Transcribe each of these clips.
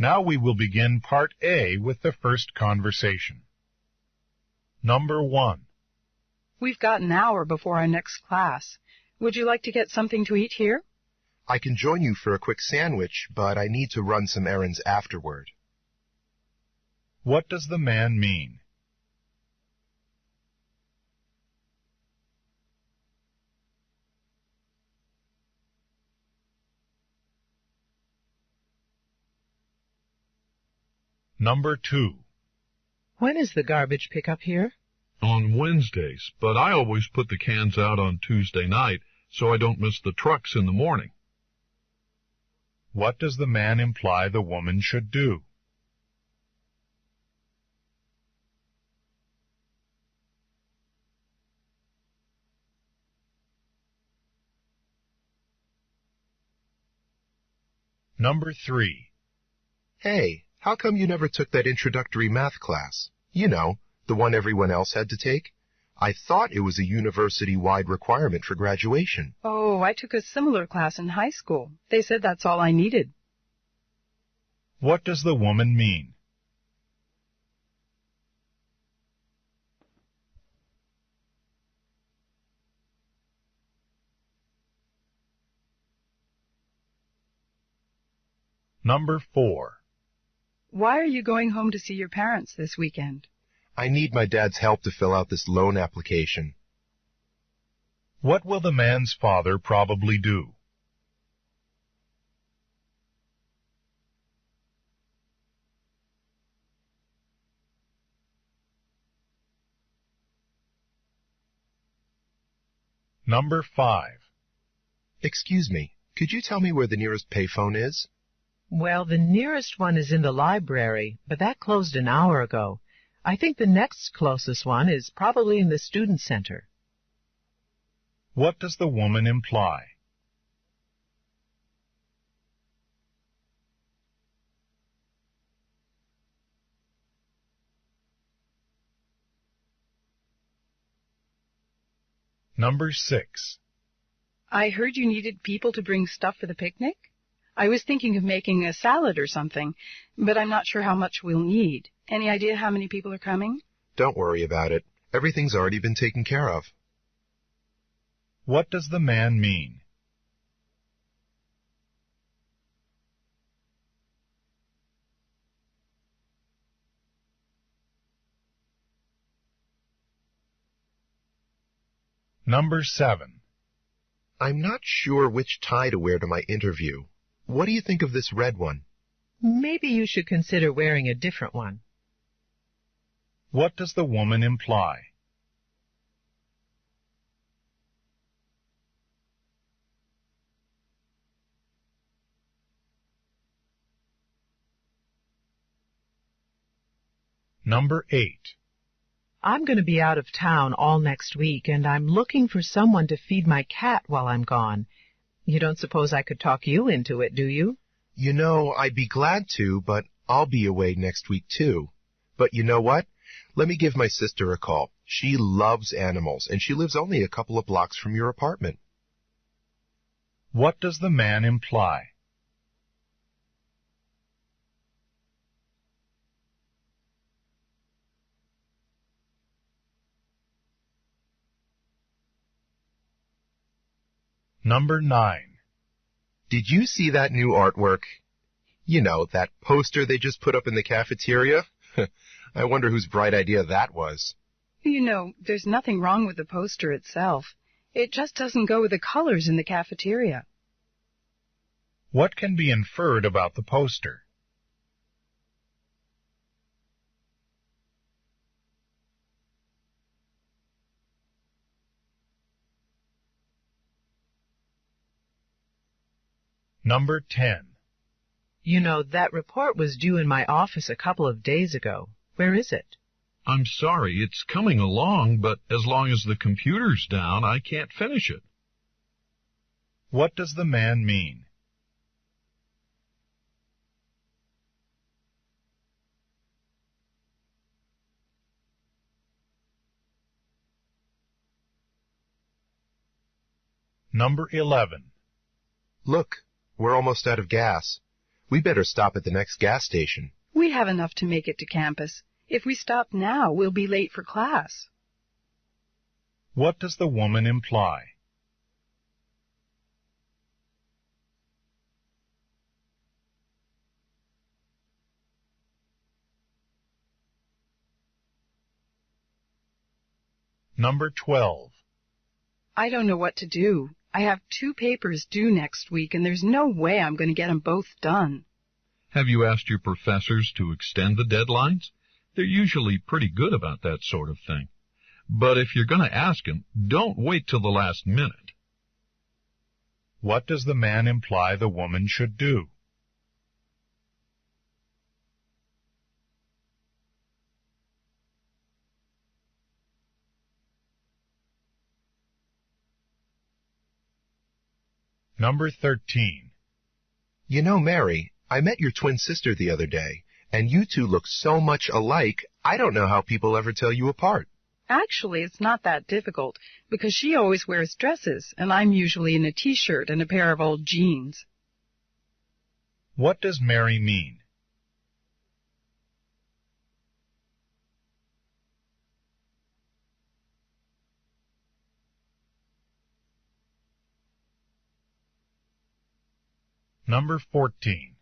Now we will begin Part A with the first conversation. Number 1. We've got an hour before our next class. Would you like to get something to eat here? I can join you for a quick sandwich, but I need to run some errands afterward. What does the man mean? Number 2. When is the garbage pickup here? On Wednesdays, but I always put the cans out on Tuesday night so I don't miss the trucks in the morning. What does the man imply the woman should do? Number 3. Hey, how come you never took that introductory math class? You know, the one everyone else had to take? I thought it was a university-wide requirement for graduation. Oh, I took a similar class in high school. They said that's all I needed. What does the woman mean? Number 4. Why are you going home to see your parents this weekend? I need my dad's help to fill out this loan application. What will the man's father probably do? Number 5. Excuse me, could you tell me where the nearest payphone is? Well, the nearest one is in the library, but that closed an hour ago. I think the next closest one is probably in the student center. What does the woman imply? Number 6. I heard you needed people to bring stuff for the picnic. I was thinking of making a salad or something, but I'm not sure how much we'll need. Any idea how many people are coming? Don't worry about it. Everything's already been taken care of. What does the man mean? Number 7. I'm not sure which tie to wear to my interview. What do you think of this red one? Maybe you should consider wearing a different one. What does the woman imply? Number 8. I'm going to be out of town all next week, and I'm looking for someone to feed my cat while I'm gone. You don't suppose I could talk you into it, do you? You know, I'd be glad to, but I'll be away next week too. But you know what? Let me give my sister a call. She loves animals, and she lives only a couple of blocks from your apartment. What does the man imply? Number 9. Did you see that new artwork? You know, that poster they just put up in the cafeteria? I wonder whose bright idea that was. You know, there's nothing wrong with the poster itself. It just doesn't go with the colors in the cafeteria. What can be inferred about the poster? Number 10. You know, that report was due in my office a couple of days ago. Where is it? I'm sorry, it's coming along, but as long as the computer's down, I can't finish it. What does the man mean? Number 11. Look, we're almost out of gas. We better stop at the next gas station. We have enough to make it to campus. If we stop now, we'll be late for class. What does the woman imply? Number 12. I don't know what to do. I have 2 papers due next week, and there's no way I'm going to get them both done. Have you asked your professors to extend the deadlines? They're usually pretty good about that sort of thing. But if you're going to ask them, don't wait till the last minute. What does the man imply the woman should do? Number 13. You know, Mary, I met your twin sister the other day, and you two look so much alike, I don't know how people ever tell you apart. Actually, it's not that difficult, because she always wears dresses, and I'm usually in a t-shirt and a pair of old jeans. What does Mary mean? Number 14.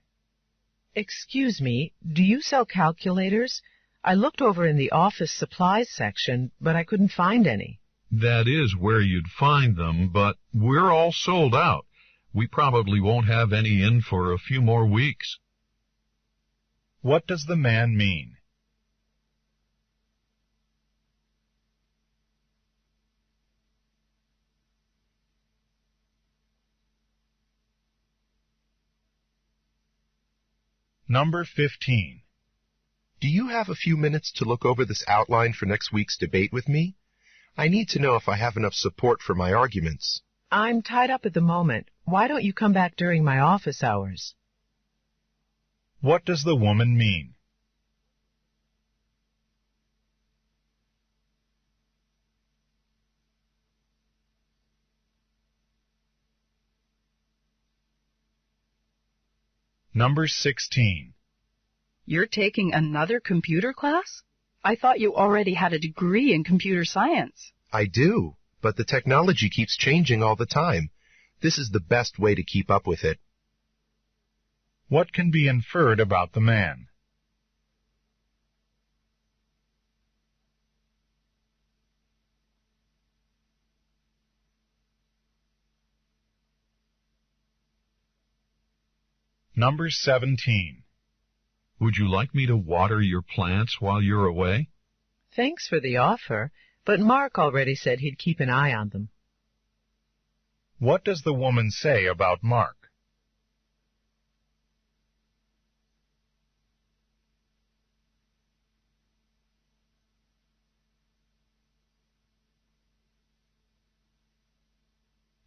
Excuse me, do you sell calculators? I looked over in the office supplies section, but I couldn't find any. That is where you'd find them, but we're all sold out. We probably won't have any in for a few more weeks. What does the man mean? Number 15. Do you have a few minutes to look over this outline for next week's debate with me? I need to know if I have enough support for my arguments. I'm tied up at the moment. Why don't you come back during my office hours? What does the woman mean? Number 16. You're taking another computer class? I thought you already had a degree in computer science. I do, but the technology keeps changing all the time. This is the best way to keep up with it. What can be inferred about the man? Number 17. Would you like me to water your plants while you're away? Thanks for the offer, but Mark already said he'd keep an eye on them. What does the woman say about Mark?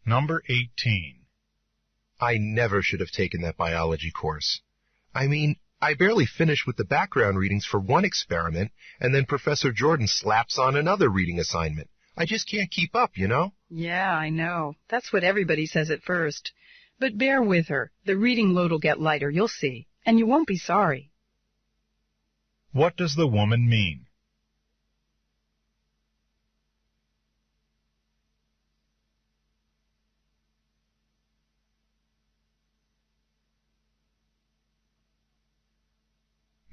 Number 18. I never should have taken that biology course. I mean, I barely finished with the background readings for one experiment, and then Professor Jordan slaps on another reading assignment. I just can't keep up, you know? Yeah, I know. That's what everybody says at first. But bear with her. The reading load will get lighter, you'll see. And you won't be sorry. What does the woman mean?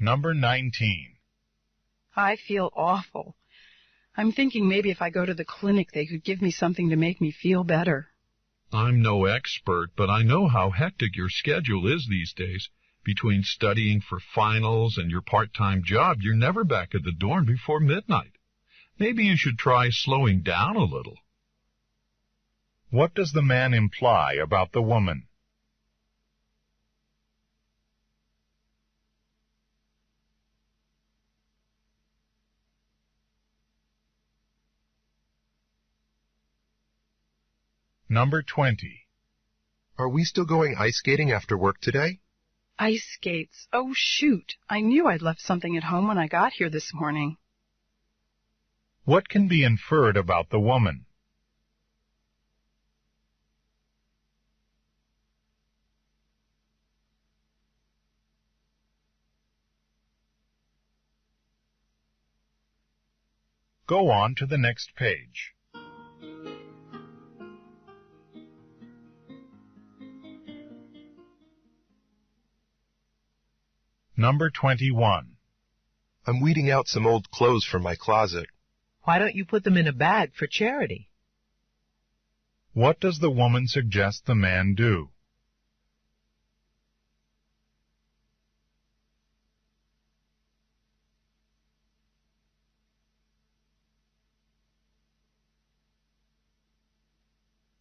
Number 19. I feel awful. I'm thinking maybe if I go to the clinic, they could give me something to make me feel better. I'm no expert, but I know how hectic your schedule is these days. Between studying for finals and your part-time job, you're never back at the dorm before midnight. Maybe you should try slowing down a little. What does the man imply about the woman? Number 20. Are we still going ice skating after work today? Ice skates. Oh, shoot. I knew I'd left something at home when I got here this morning. What can be inferred about the woman? Go on to the next page. Number 21. I'm weeding out some old clothes from my closet. Why don't you put them in a bag for charity? What does the woman suggest the man do?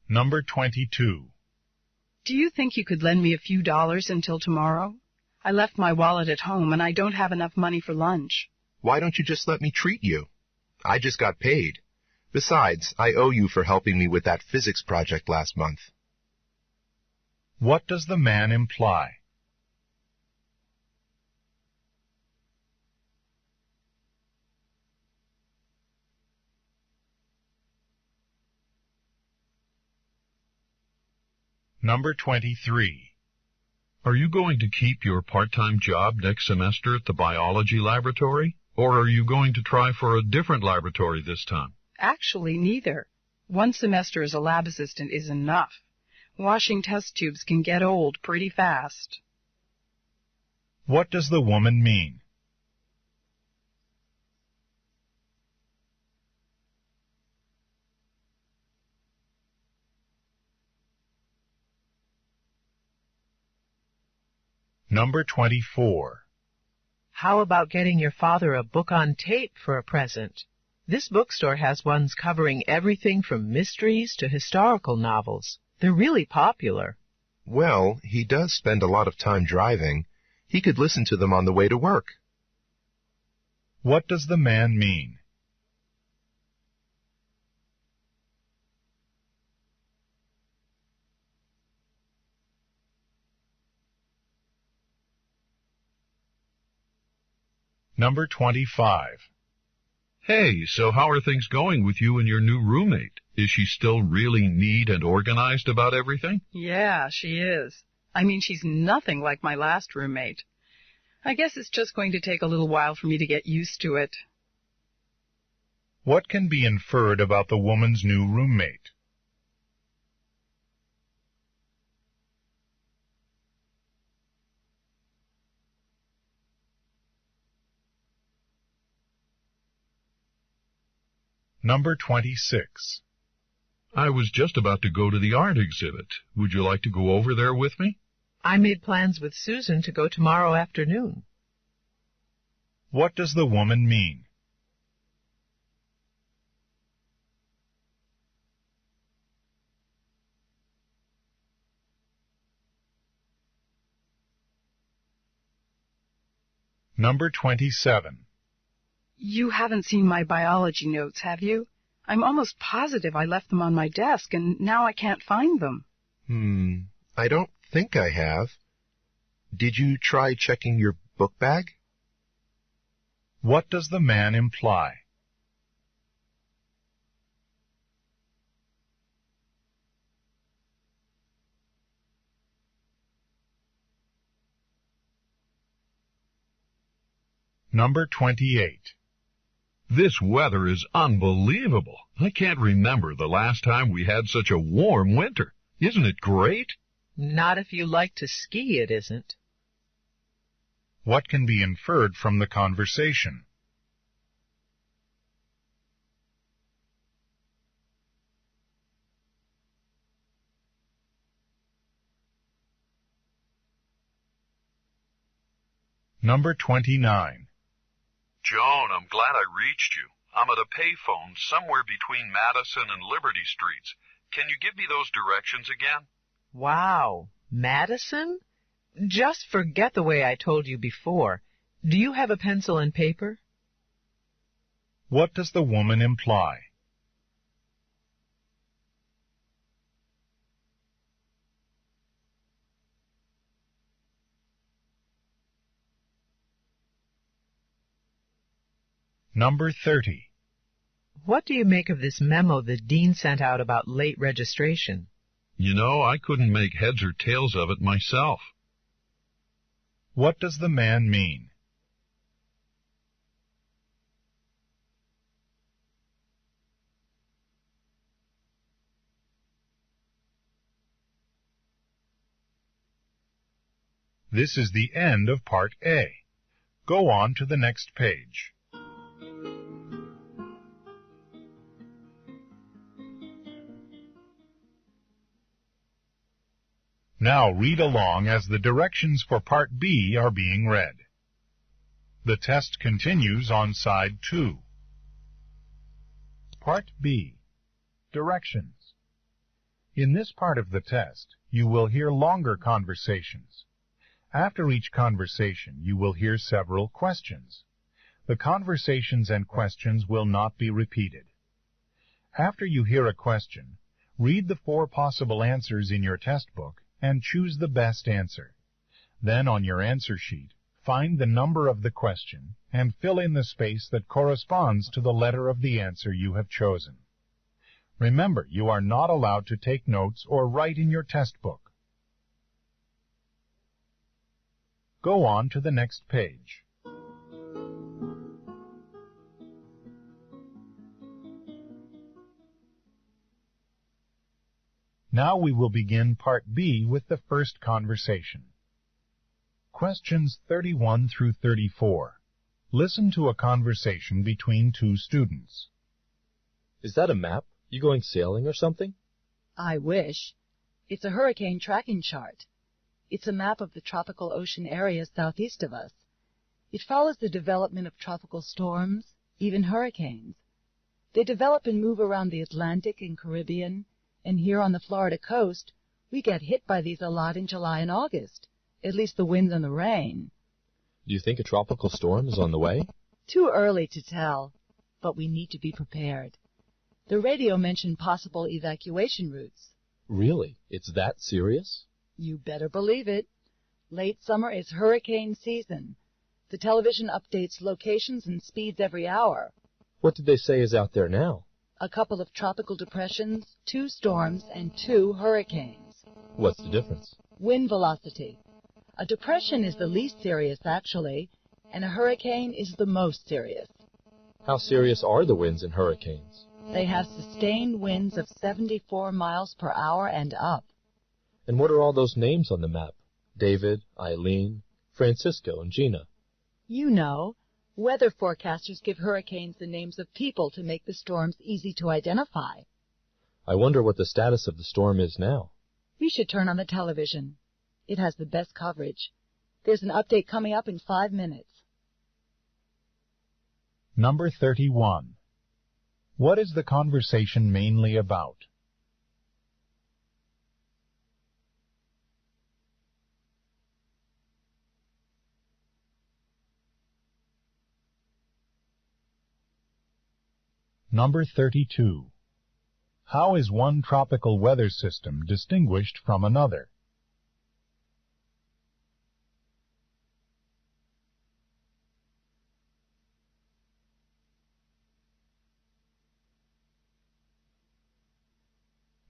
Number 22. Do you think you could lend me a few dollars until tomorrow? I left my wallet at home and I don't have enough money for lunch. Why don't you just let me treat you? I just got paid. Besides, I owe you for helping me with that physics project last month. What does the man imply? Number 23. Are you going to keep your part-time job next semester at the biology laboratory? Or are you going to try for a different laboratory this time? Actually, neither. 1 semester as a lab assistant is enough. Washing test tubes can get old pretty fast. What does the woman mean? Number 24. How about getting your father a book on tape for a present? This bookstore has ones covering everything from mysteries to historical novels. They're really popular. Well, he does spend a lot of time driving. He could listen to them on the way to work. What does the man mean? Number 25. Hey, so how are things going with you and your new roommate? Is she still really neat and organized about everything? Yeah, she is. I mean, she's nothing like my last roommate. I guess it's just going to take a little while for me to get used to it. What can be inferred about the woman's new roommate? Number 26. I was just about to go to the art exhibit. Would you like to go over there with me? I made plans with Susan to go tomorrow afternoon. What does the woman mean? Number 27. You haven't seen my biology notes, have you? I'm almost positive I left them on my desk, and now I can't find them. I don't think I have. Did you try checking your book bag? What does the man imply? Number 28. This weather is unbelievable. I can't remember the last time we had such a warm winter. Isn't it great? Not if you like to ski, it isn't. What can be inferred from the conversation? Number 29. Joan, I'm glad I reached you. I'm at a payphone somewhere between Madison and Liberty Streets. Can you give me those directions again? Wow, Madison? Just forget the way I told you before. Do you have a pencil and paper? What does the woman imply? Number 30. What do you make of this memo the dean sent out about late registration? You know, I couldn't make heads or tails of it myself. What does the man mean? This is the end of Part A. Go on to the next page. Now read along as the directions for Part B are being read. The test continues on side 2. Part B. Directions. In this part of the test, you will hear longer conversations. After each conversation, you will hear several questions. The conversations and questions will not be repeated. After you hear a question, read the 4 possible answers in your test book and choose the best answer. Then on your answer sheet, find the number of the question and fill in the space that corresponds to the letter of the answer you have chosen. Remember, you are not allowed to take notes or write in your test book. Go on to the next page. Now we will begin Part B with the first conversation. Questions 31 through 34. Listen to a conversation between 2 students. Is that a map? You going sailing or something? I wish. It's a hurricane tracking chart. It's a map of the tropical ocean areas southeast of us. It follows the development of tropical storms, even hurricanes. They develop and move around the Atlantic and Caribbean, and here on the Florida coast, we get hit by these a lot in July and August, at least the winds and the rain. Do you think a tropical storm is on the way? Too early to tell, but we need to be prepared. The radio mentioned possible evacuation routes. Really? It's that serious? You better believe it. Late summer is hurricane season. The television updates locations and speeds every hour. What did they say is out there now? A couple of tropical depressions, 2 storms, and 2 hurricanes. What's the difference? Wind velocity. A depression is the least serious, actually, and a hurricane is the most serious. How serious are the winds in hurricanes? They have sustained winds of 74 miles per hour and up. And what are all those names on the map? David, Eileen, Francisco, and Gina. You know, weather forecasters give hurricanes the names of people to make the storms easy to identify. I wonder what the status of the storm is now. We should turn on the television. It has the best coverage. There's an update coming up in 5 minutes. Number 31. What is the conversation mainly about? Number 32. How is one tropical weather system distinguished from another?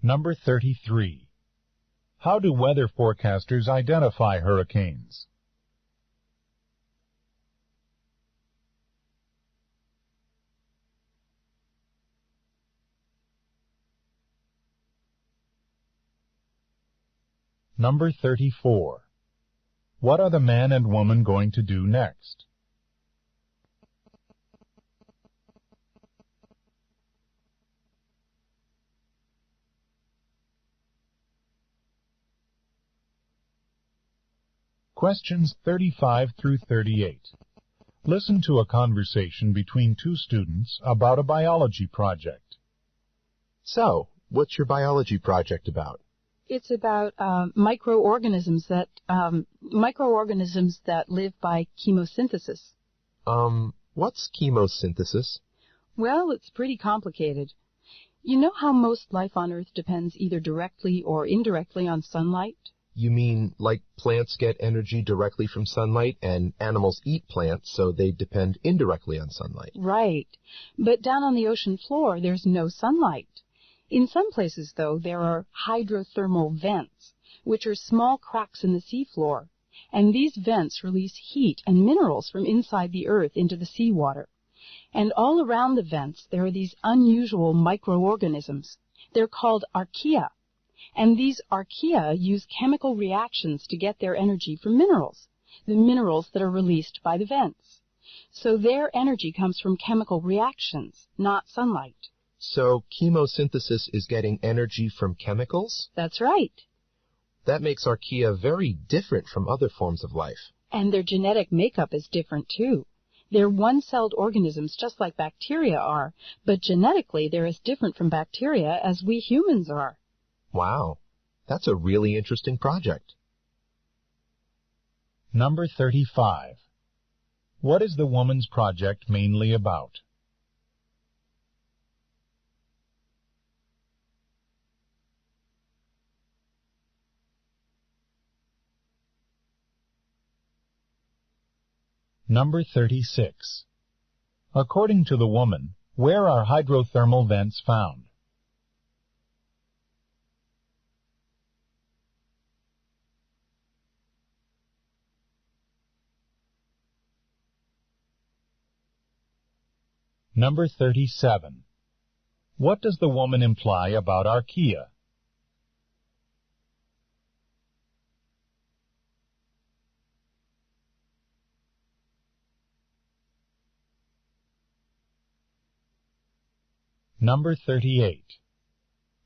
Number 33. How do weather forecasters identify hurricanes? Number 34. What are the man and woman going to do next? Questions 35 through 38. Listen to a conversation between 2 students about a biology project. So, what's your biology project about? It's about microorganisms that live by chemosynthesis. What's chemosynthesis? Well, it's pretty complicated. You know how most life on Earth depends either directly or indirectly on sunlight? You mean like plants get energy directly from sunlight and animals eat plants, so they depend indirectly on sunlight? Right. But down on the ocean floor, there's no sunlight. In some places, though, there are hydrothermal vents, which are small cracks in the seafloor, and these vents release heat and minerals from inside the Earth into the seawater. And all around the vents, there are these unusual microorganisms. They're called archaea. And these archaea use chemical reactions to get their energy from minerals, the minerals that are released by the vents. So their energy comes from chemical reactions, not sunlight. So chemosynthesis is getting energy from chemicals? That's right. That makes archaea very different from other forms of life. And their genetic makeup is different too. They're one-celled organisms just like bacteria are, but genetically they're as different from bacteria as we humans are. Wow, that's a really interesting project. Number 35. What is the woman's project mainly about? Number 36. According to the woman, where are hydrothermal vents found? Number 37. What does the woman imply about archaea? Number 38.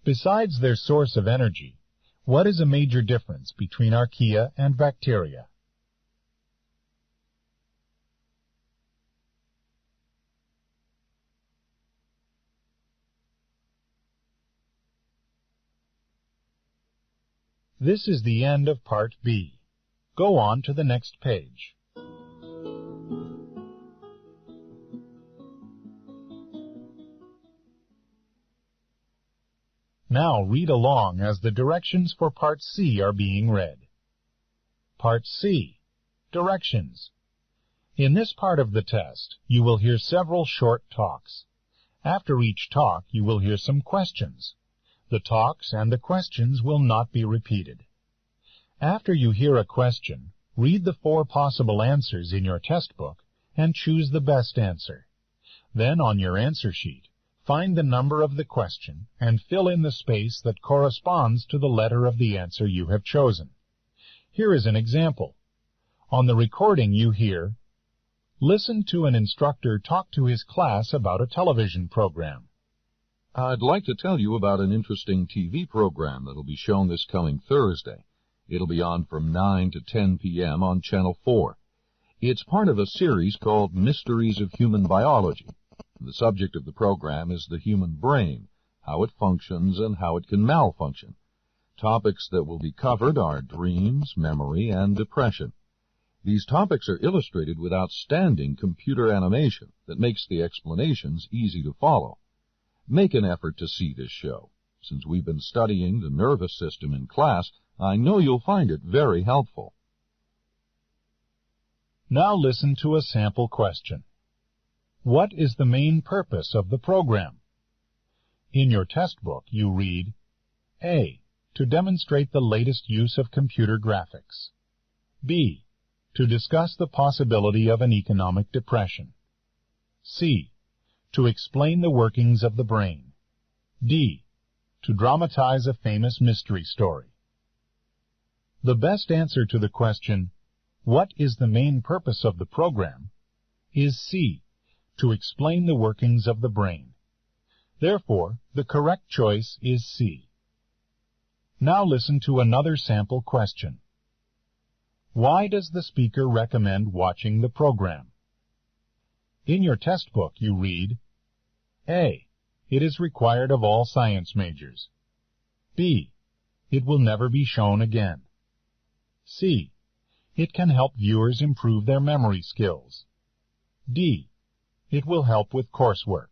Besides their source of energy, what is a major difference between archaea and bacteria? This is the end of Part B. Go on to the next page. Now read along as the directions for Part C are being read. Part C. Directions. In this part of the test, you will hear several short talks. After each talk, you will hear some questions. The talks and the questions will not be repeated. After you hear a question, read the 4 possible answers in your test book and choose the best answer. Then on your answer sheet, find the number of the question and fill in the space that corresponds to the letter of the answer you have chosen. Here is an example. On the recording you hear, listen to an instructor talk to his class about a television program. I'd like to tell you about an interesting TV program that'll be shown this coming Thursday. It'll be on from 9 to 10 p.m. on Channel 4. It's part of a series called Mysteries of Human Biology. The subject of the program is the human brain, how it functions and how it can malfunction. Topics that will be covered are dreams, memory, and depression. These topics are illustrated with outstanding computer animation that makes the explanations easy to follow. Make an effort to see this show. Since we've been studying the nervous system in class, I know you'll find it very helpful. Now listen to a sample question. What is the main purpose of the program? In your test book, you read, A. To demonstrate the latest use of computer graphics. B. To discuss the possibility of an economic depression. C. To explain the workings of the brain. D. To dramatize a famous mystery story. The best answer to the question, what is the main purpose of the program, is C. To explain the workings of the brain. Therefore, the correct choice is C. Now listen to another sample question. Why does the speaker recommend watching the program? In your test book, you read, A. It is required of all science majors. B. It will never be shown again. C. It can help viewers improve their memory skills. D. It will help with coursework.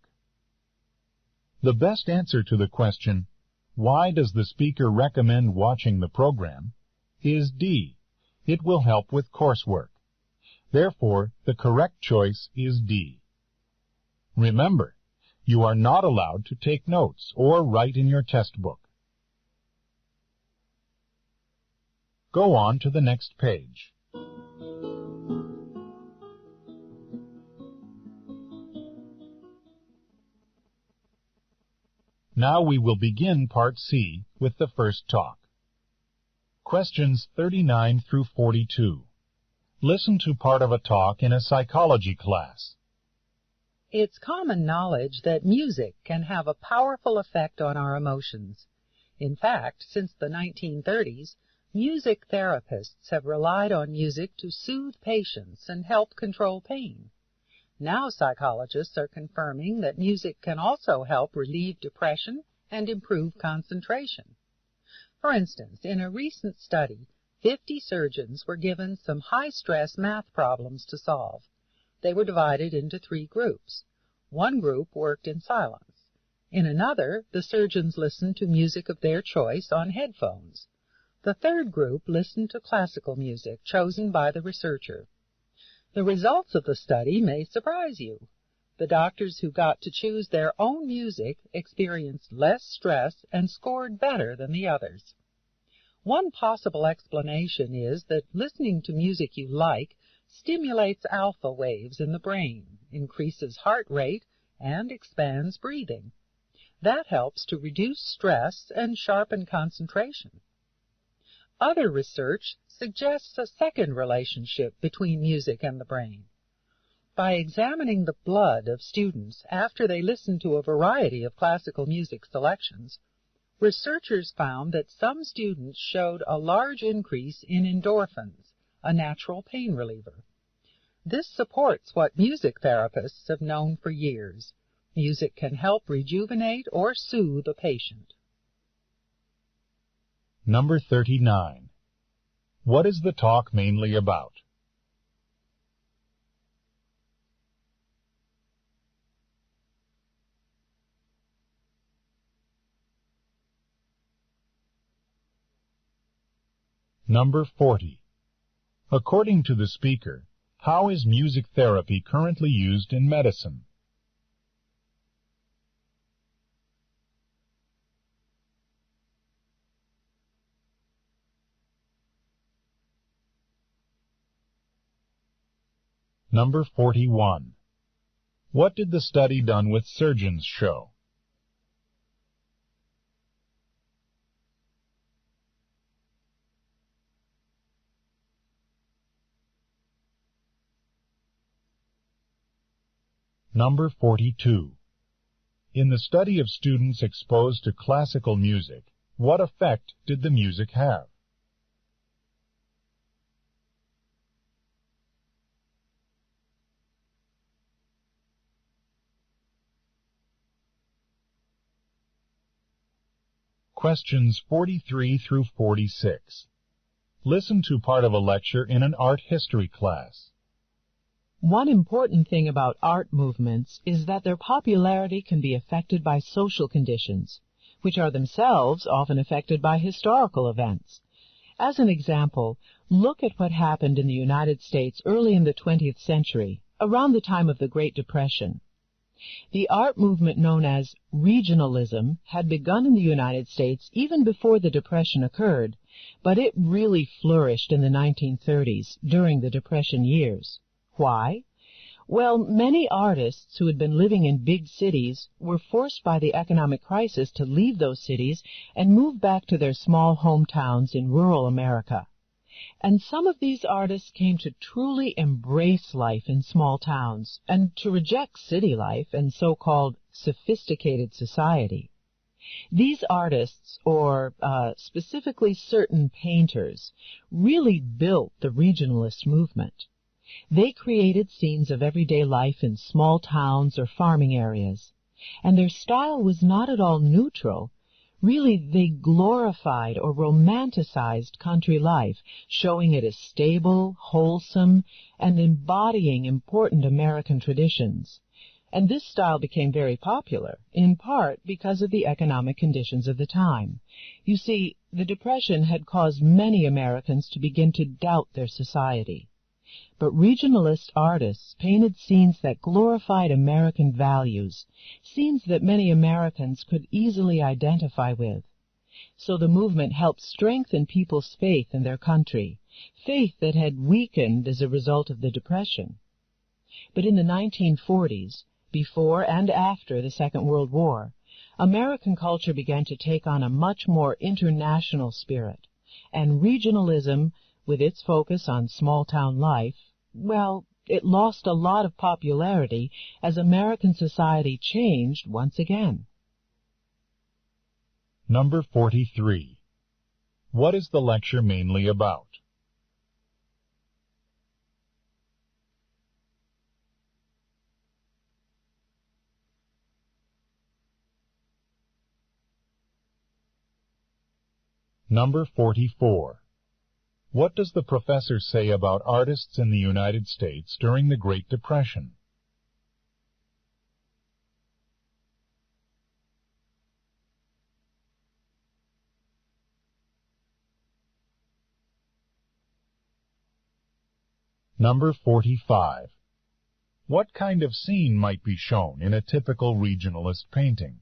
The best answer to the question, why does the speaker recommend watching the program, is D. It will help with coursework. Therefore, the correct choice is D. Remember, you are not allowed to take notes or write in your test book. Go on to the next page. Now we will begin Part C with the first talk. Questions 39 through 42. Listen to part of a talk in a psychology class. It's common knowledge that music can have a powerful effect on our emotions. In fact, since the 1930s, music therapists have relied on music to soothe patients and help control pain. Now psychologists are confirming that music can also help relieve depression and improve concentration. For instance, in a recent study, 50 surgeons were given some high-stress math problems to solve. They were divided into 3 groups. One group worked in silence. In another, the surgeons listened to music of their choice on headphones. The third group listened to classical music chosen by the researcher. The results of the study may surprise you. The doctors who got to choose their own music experienced less stress and scored better than the others. One possible explanation is that listening to music you like stimulates alpha waves in the brain, increases heart rate, and expands breathing. That helps to reduce stress and sharpen concentration. Other research suggests a second relationship between music and the brain. By examining the blood of students after they listened to a variety of classical music selections, researchers found that some students showed a large increase in endorphins, a natural pain reliever. This supports what music therapists have known for years. Music can help rejuvenate or soothe a patient. Number 39. What is the talk mainly about? Number 40. According to the speaker, how is music therapy currently used in medicine? Number 41. What did the study done with surgeons show? Number 42. In the study of students exposed to classical music, what effect did the music have? Questions 43 through 46. Listen to part of a lecture in an art history class. One important thing about art movements is that their popularity can be affected by social conditions, which are themselves often affected by historical events. As an example, look at what happened in the United States early in the 20th century, around the time of the Great Depression. The art movement known as regionalism had begun in the United States even before the Depression occurred, but it really flourished in the 1930s during the Depression years. Why? Well, many artists who had been living in big cities were forced by the economic crisis to leave those cities and move back to their small hometowns in rural America. And some of these artists came to truly embrace life in small towns and to reject city life and so-called sophisticated society. These artists, or specifically certain painters, really built the regionalist movement. They created scenes of everyday life in small towns or farming areas, and their style was not at all neutral. Really, they glorified or romanticized country life, showing it as stable, wholesome, and embodying important American traditions. And this style became very popular, in part because of the economic conditions of the time. You see, the Depression had caused many Americans to begin to doubt their society. But regionalist artists painted scenes that glorified American values, scenes that many Americans could easily identify with. So the movement helped strengthen people's faith in their country, faith that had weakened as a result of the Depression. But in the 1940s, before and after the Second World War, American culture began to take on a much more international spirit, and regionalism, with its focus on small-town life, well, it lost a lot of popularity as American society changed once again. Number 43. What is the lecture mainly about? Number 44. What does the professor say about artists in the United States during the Great Depression? Number 45. What kind of scene might be shown in a typical regionalist painting?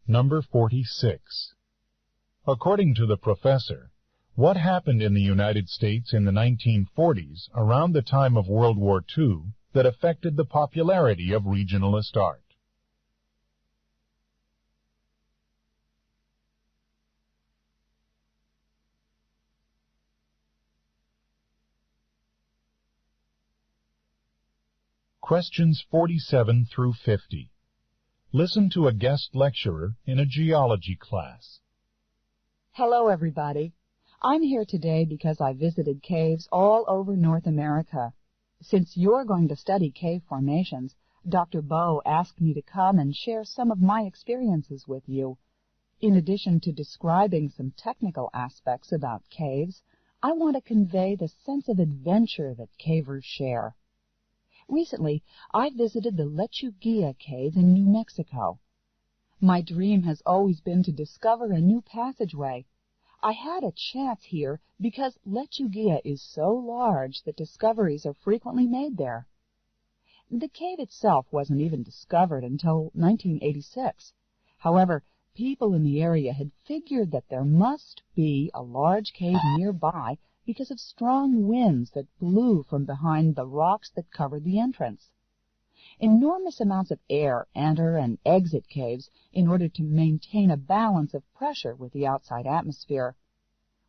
Number 46. According to the professor, what happened in the United States in the 1940s, around the time of World War II, that affected the popularity of regionalist art? Questions 47 through 50. Listen to a guest lecturer in a geology class. Hello, everybody. I'm here today because I visited caves all over North America. Since you're going to study cave formations, Dr. Bowe asked me to come and share some of my experiences with you. In addition to describing some technical aspects about caves, I want to convey the sense of adventure that cavers share. Recently, I visited the LячUGuia Cave in New Mexico. My dream has always been to discover a new passageway. I had a chance here because LячUGuia is so large that discoveries are frequently made there. The cave itself wasn't even discovered until 1986. However, people in the area had figured that there must be a large cave nearby because of strong winds that blew from behind the rocks that covered the entrance. Enormous amounts of air enter and exit caves in order to maintain a balance of pressure with the outside atmosphere.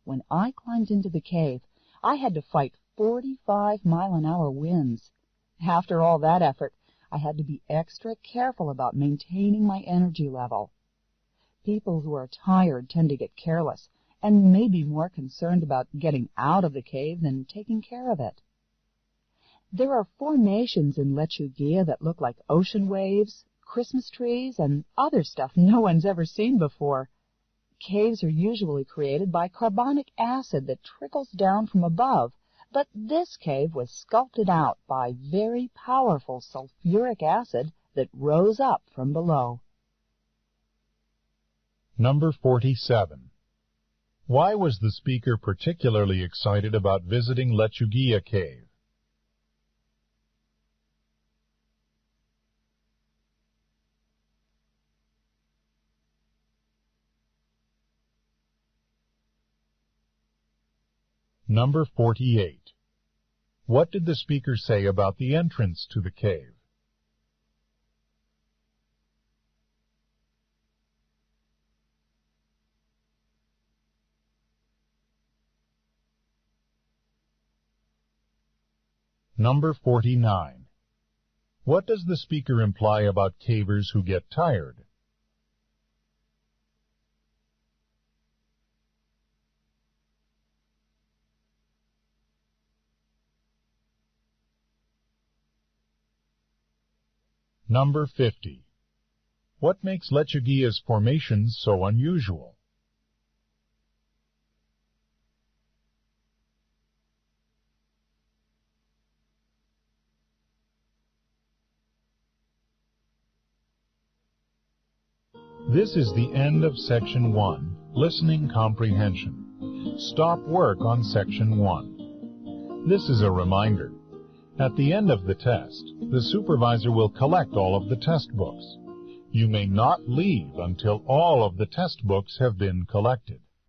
When I climbed into the cave, I had to fight 45-mile-an-hour winds. After all that effort, I had to be extra careful about maintaining my energy level. People who are tired tend to get careless, and may be more concerned about getting out of the cave than taking care of it. There are formations in LячUGuia that look like ocean waves, Christmas trees, and other stuff no one's ever seen before. Caves are usually created by carbonic acid that trickles down from above, but this cave was sculpted out by very powerful sulfuric acid that rose up from below. Number 47. Why was the speaker particularly excited about visiting LячUGuia Cave? Number 48. What did the speaker say about the entrance to the cave? Number 49. What does the speaker imply about cavers who get tired? Number 50. What makes LячUGuia's formations so unusual? This is the end of Section 1, Listening Comprehension. Stop work on Section 1. This is a reminder. At the end of the test, the supervisor will collect all of the test books. You may not leave until all of the test books have been collected.